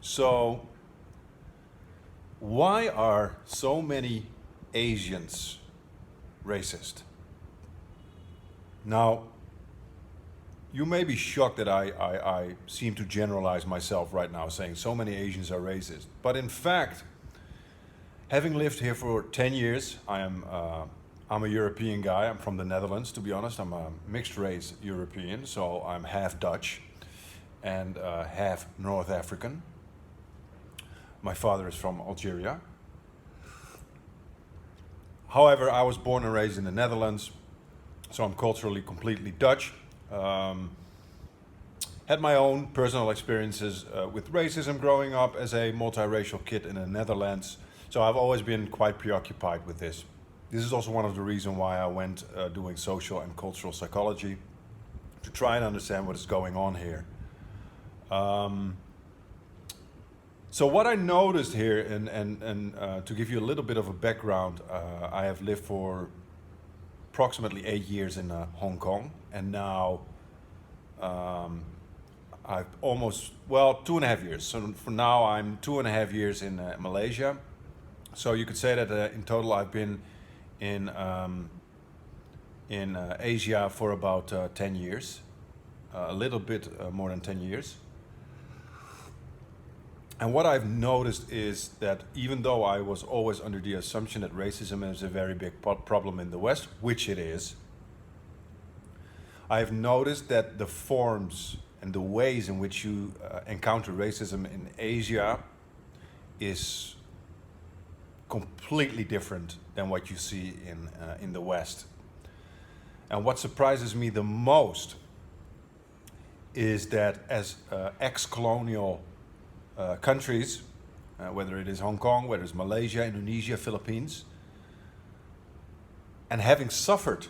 So, why are so many Asians racist? Now, you may be shocked that I seem to generalize myself right now, saying so many Asians are racist. But in fact, having lived here for 10 years, I'm a European guy. I'm from the Netherlands, to be honest. I'm a mixed race European, so I'm half Dutch and half North African. My father is from Algeria. However, I was born and raised in the Netherlands, so I'm culturally completely Dutch. Had my own personal experiences with racism growing up as a multiracial kid in the Netherlands. So I've always been quite preoccupied with this. This is also one of the reasons why I went doing social and cultural psychology, to try and understand what is going on here. So what I noticed here, and to give you a little bit of a background, I have lived for approximately 8 years in Hong Kong, and now I've almost, 2.5 years. So for now I'm 2.5 years in Malaysia. So you could say that in total I've been in Asia for about 10 years, a little bit more than 10 years. And what I've noticed is that even though I was always under the assumption that racism is a very big problem in the West, which it is, I've noticed that the forms and the ways in which you encounter racism in Asia is completely different than what you see in the West. And what surprises me the most is that as ex-colonial countries, whether it is Hong Kong, whether it's Malaysia, Indonesia, Philippines, and having suffered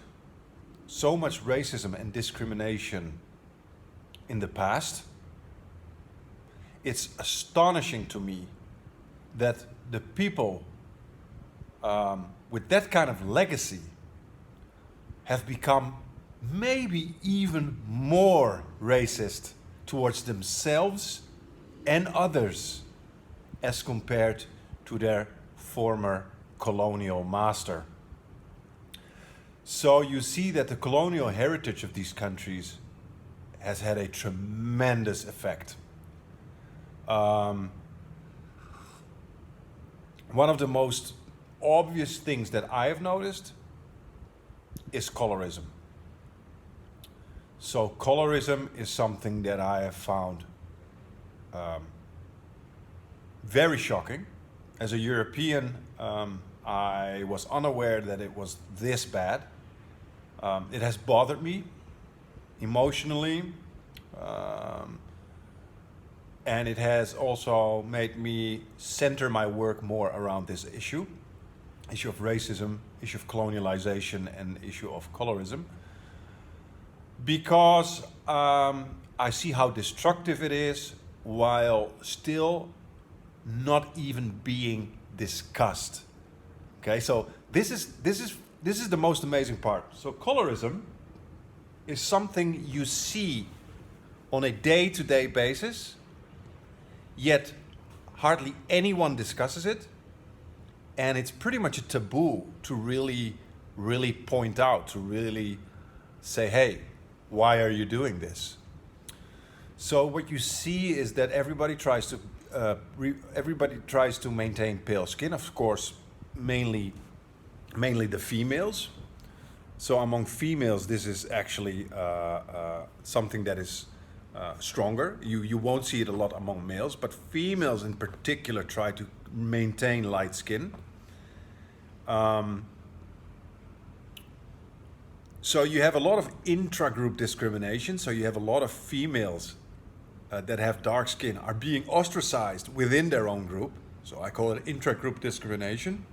so much racism and discrimination in the past, it's astonishing to me that the people with that kind of legacy have become maybe even more racist towards themselves and others as compared to their former colonial master. So you see that the colonial heritage of these countries has had a tremendous effect. One of the most obvious things that I have noticed is colorism. So colorism is something that I have found very shocking. As a European, I was unaware that it was this bad. It has bothered me emotionally, and it has also made me center my work more around this issue of racism, issue of colonialization, and issue of colorism, because I see how destructive it is while still not even being discussed. Okay, so this is the most amazing part. So colorism is something you see on a day-to-day basis, yet hardly anyone discusses it, and it's pretty much a taboo to really point out, to really say, hey, why are you doing this? So what you see is that everybody tries to maintain pale skin, of course, mainly the females. So among females, this is actually something that is stronger. You won't see it a lot among males, but females in particular try to maintain light skin. So you have a lot of intra-group discrimination. So you have a lot of females that have dark skin are being ostracized within their own group. So I call it intra-group discrimination.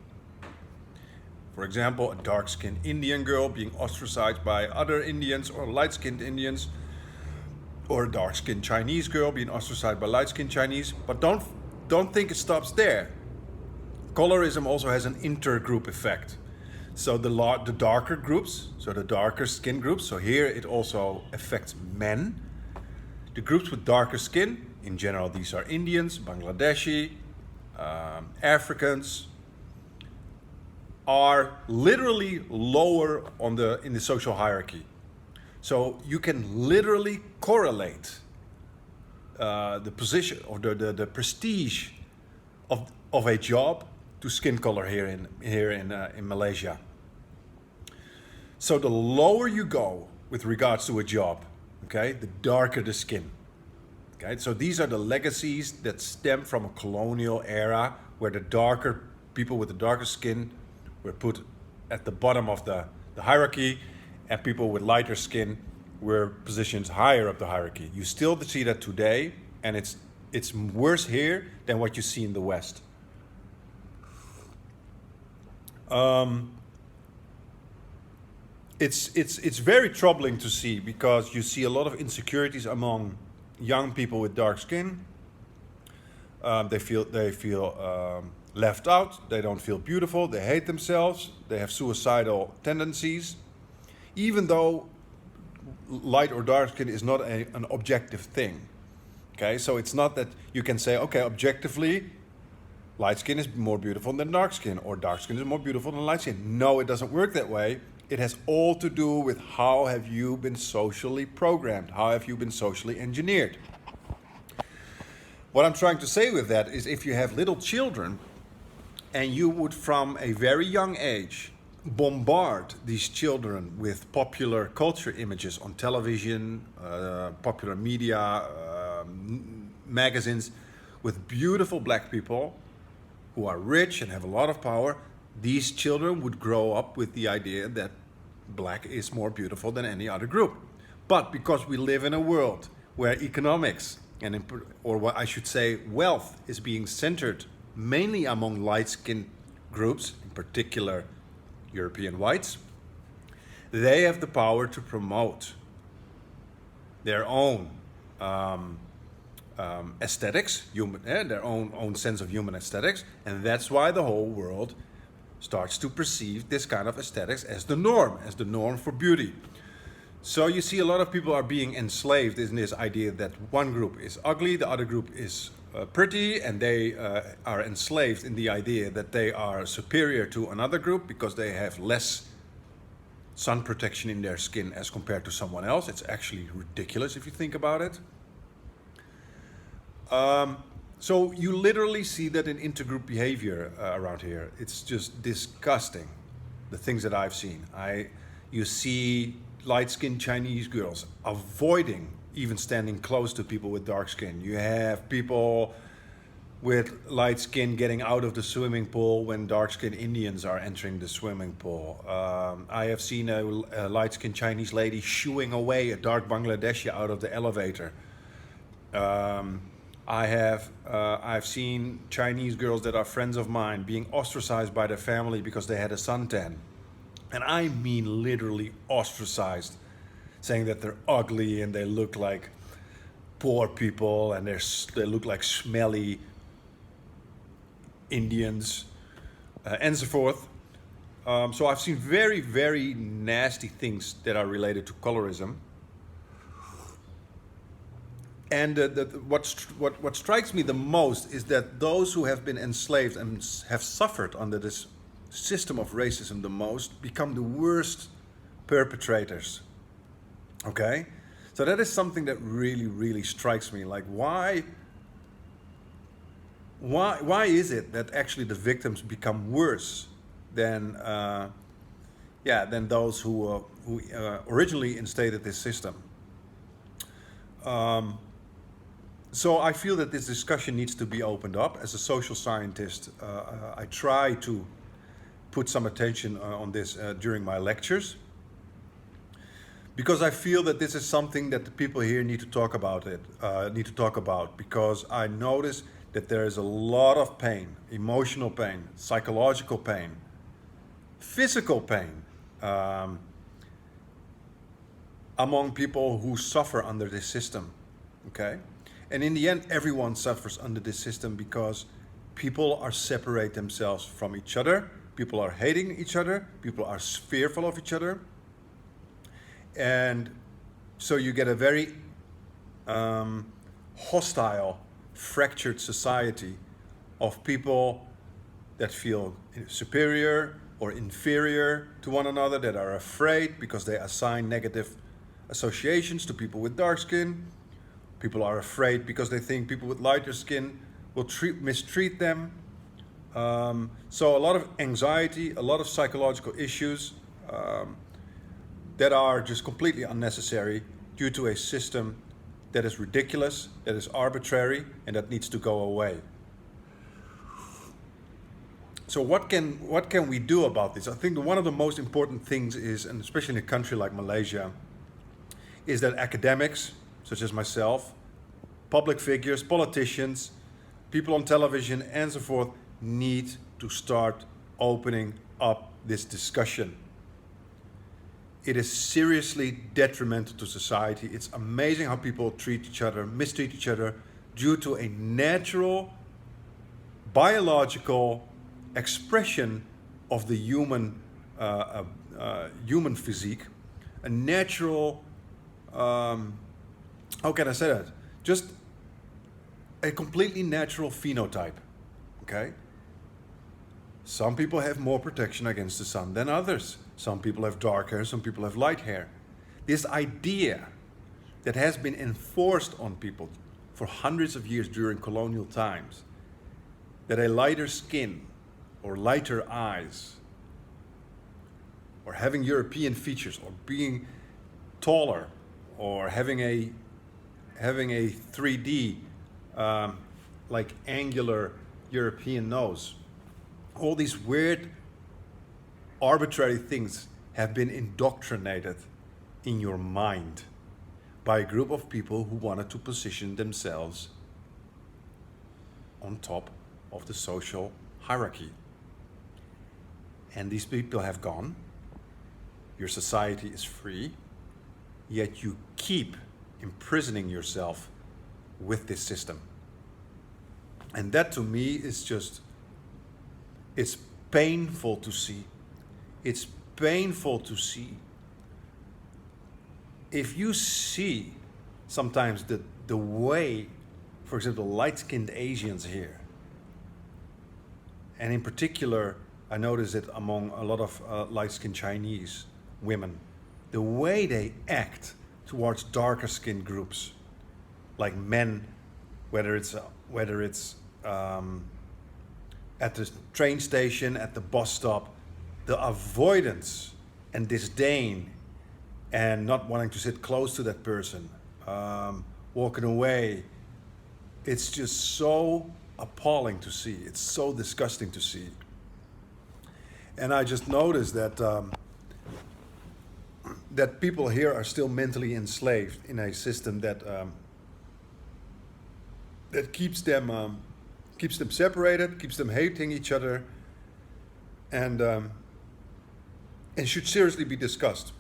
For example, a dark-skinned Indian girl being ostracized by other Indians or light-skinned Indians, or a dark-skinned Chinese girl being ostracized by light-skinned Chinese. But don't think it stops there. Colorism also has an intergroup effect. So the darker groups, so the darker skin groups, so here it also affects men. The groups with darker skin in general these are Indians, Bangladeshi, Africans, are literally lower in the social hierarchy. So you can literally correlate the position or the prestige of a job to skin color here in Malaysia. So the lower you go with regards to a job, okay, the darker the skin. Okay, so these are the legacies that stem from a colonial era where the darker people with the darker skin were put at the bottom of the hierarchy, and people with lighter skin were positioned higher up the hierarchy. You still see that today, and it's worse here than what you see in the West. It's very troubling to see, because you see a lot of insecurities among young people with dark skin. They feel left out. They don't feel beautiful. They hate themselves. They have suicidal tendencies, even though light or dark skin is not an objective thing. Okay, so it's not that you can say, okay, objectively, light skin is more beautiful than dark skin, or dark skin is more beautiful than light skin. No, it doesn't work that way. It has all to do with how have you been socially programmed, how have you been socially engineered. What I'm trying to say with that is, if you have little children and you would from a very young age bombard these children with popular culture images on television, popular media, magazines, with beautiful black people who are rich and have a lot of power, these children would grow up with the idea that black is more beautiful than any other group. But because we live in a world where economics, or what I should say, wealth, is being centered mainly among light-skinned groups, in particular European whites, they have the power to promote their own aesthetics, their own sense of human aesthetics, and that's why the whole world starts to perceive this kind of aesthetics as the norm for beauty. So you see a lot of people are being enslaved in this idea that one group is ugly, the other group is pretty, and they are enslaved in the idea that they are superior to another group because they have less sun protection in their skin as compared to someone else. It's actually ridiculous if you think about it. So you literally see that in intergroup behavior around here. It's just disgusting, the things that I've seen. You see light-skinned Chinese girls avoiding even standing close to people with dark skin. You have people with light skin getting out of the swimming pool when dark-skinned Indians are entering the swimming pool. I have seen a light-skinned Chinese lady shooing away a dark Bangladeshi out of the elevator. I've seen Chinese girls that are friends of mine being ostracized by their family because they had a suntan. And I mean literally ostracized, saying that they're ugly and they look like poor people and they look like smelly Indians, and so forth. So I've seen very, very nasty things that are related to colorism. And what strikes me the most is that those who have been enslaved and have suffered under this system of racism the most become the worst perpetrators. Okay? So that is something that really, really strikes me. Like, why is it that actually the victims become worse than those who originally instated this system? So I feel that this discussion needs to be opened up. As a social scientist, I try to put some attention on this during my lectures, because I feel that this is something that the people here need to talk about. Because I notice that there is a lot of pain, emotional pain, psychological pain, physical pain, among people who suffer under this system. Okay? And in the end, everyone suffers under this system because people are separate themselves from each other. People are hating each other. People are fearful of each other. And so you get a very hostile, fractured society of people that feel superior or inferior to one another, that are afraid because they assign negative associations to people with dark skin. People are afraid because they think people with lighter skin will mistreat them. So a lot of anxiety, a lot of psychological issues that are just completely unnecessary due to a system that is ridiculous, that is arbitrary, and that needs to go away. So what can we do about this? I think one of the most important things is, and especially in a country like Malaysia, is that academics, such as myself, public figures, politicians, people on television, and so forth, need to start opening up this discussion. It is seriously detrimental to society. It's amazing how people treat each other, mistreat each other, due to a natural, biological expression of the human physique, a natural, how can I say that? Just a completely natural phenotype, okay? Some people have more protection against the sun than others. Some people have dark hair, some people have light hair. This idea that has been enforced on people for hundreds of years during colonial times, that a lighter skin or lighter eyes or having European features or being taller or having a 3D like angular European nose, all these weird arbitrary things have been indoctrinated in your mind by a group of people who wanted to position themselves on top of the social hierarchy. And these people have gone. Your society is free, yet you keep imprisoning yourself with this system. And that to me is just, it's painful to see. It's painful to see. If you see sometimes the way, for example, light-skinned Asians here, and in particular, I notice it among a lot of light-skinned Chinese women, the way they act towards darker-skinned groups, like men, whether it's at the train station, at the bus stop, the avoidance and disdain and not wanting to sit close to that person, walking away. It's just so appalling to see. It's so disgusting to see. And I just noticed that that people here are still mentally enslaved in a system that that keeps them separated, keeps them hating each other, and should seriously be discussed.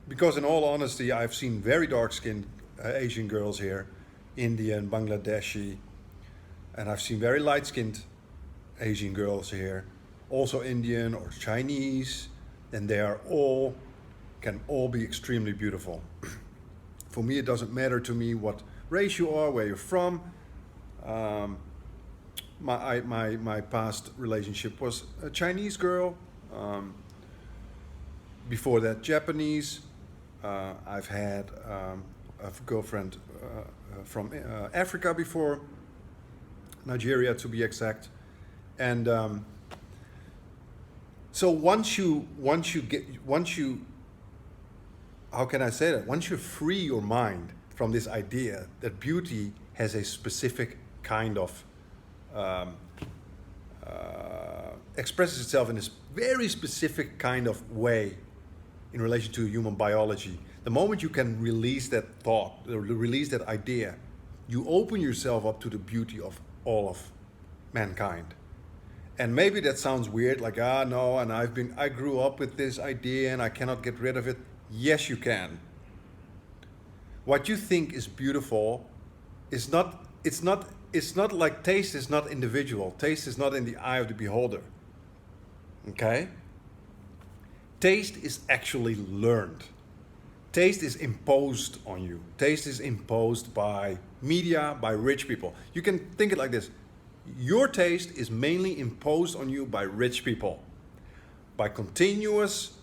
Because in all honesty, I've seen very dark-skinned Asian girls here, Indian, Bangladeshi, and I've seen very light-skinned Asian girls here, also Indian or Chinese, and they can all be extremely beautiful. For me, it doesn't matter to me what race you are, where you're from. My past relationship was a Chinese girl. Before that, Japanese. I've had a girlfriend from Africa before, Nigeria to be exact, and so once you how can I say that? Once you free your mind from this idea that beauty has a specific kind of expresses itself in a very specific kind of way in relation to human biology, the moment you can release that thought, release that idea, you open yourself up to the beauty of all of mankind. And maybe that sounds weird, like, no, and I grew up with this idea and I cannot get rid of it. Yes, you can. What you think is beautiful is it's not like taste is not individual. Taste is not in the eye of the beholder. Okay? Taste is actually learned. Taste is imposed on you. Taste is imposed by media by rich people. You can think it like this. Your taste is mainly imposed on you by rich people. By continuous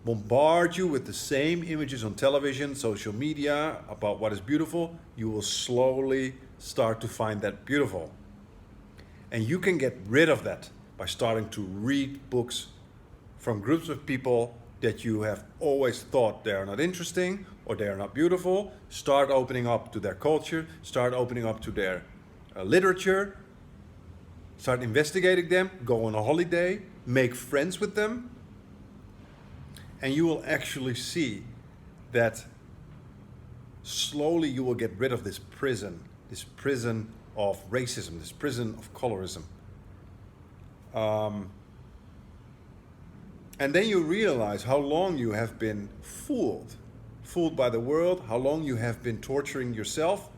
bombard you with the same images on television, social media, about what is beautiful, you will slowly start to find that beautiful. And you can get rid of that by starting to read books from groups of people that you have always thought they are not interesting or they are not beautiful. Start opening up to their culture, start opening up to their literature, start investigating them, go on a holiday, make friends with them, and you will actually see that slowly you will get rid of this prison of racism, this prison of colorism. And then you realize how long you have been fooled by the world, how long you have been torturing yourself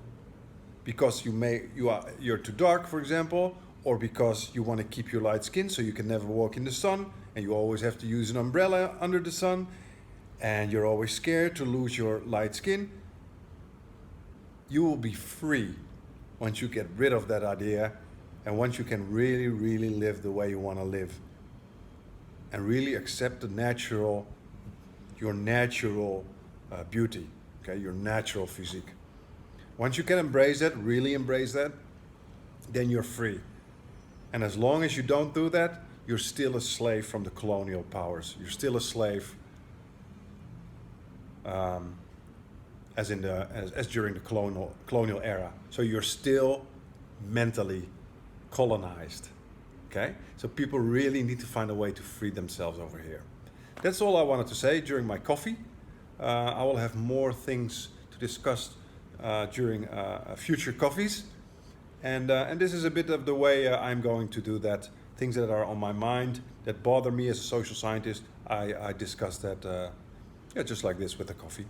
because you're too dark, for example, or because you want to keep your light skin so you can never walk in the sun and you always have to use an umbrella under the sun and you're always scared to lose your light skin. You will be free once you get rid of that idea and once you can really, really live the way you want to live and really accept your natural beauty, okay, your natural physique. Once you can embrace that, really embrace that, then you're free. And as long as you don't do that, you're still a slave from the colonial powers. You're still a slave as during the colonial era. So you're still mentally colonized. Okay? So people really need to find a way to free themselves over here. That's all I wanted to say during my coffee. I will have more things to discuss during future coffees. And this is a bit of the way I'm going to do that. Things that are on my mind that bother me as a social scientist, I discuss that just like this with a coffee.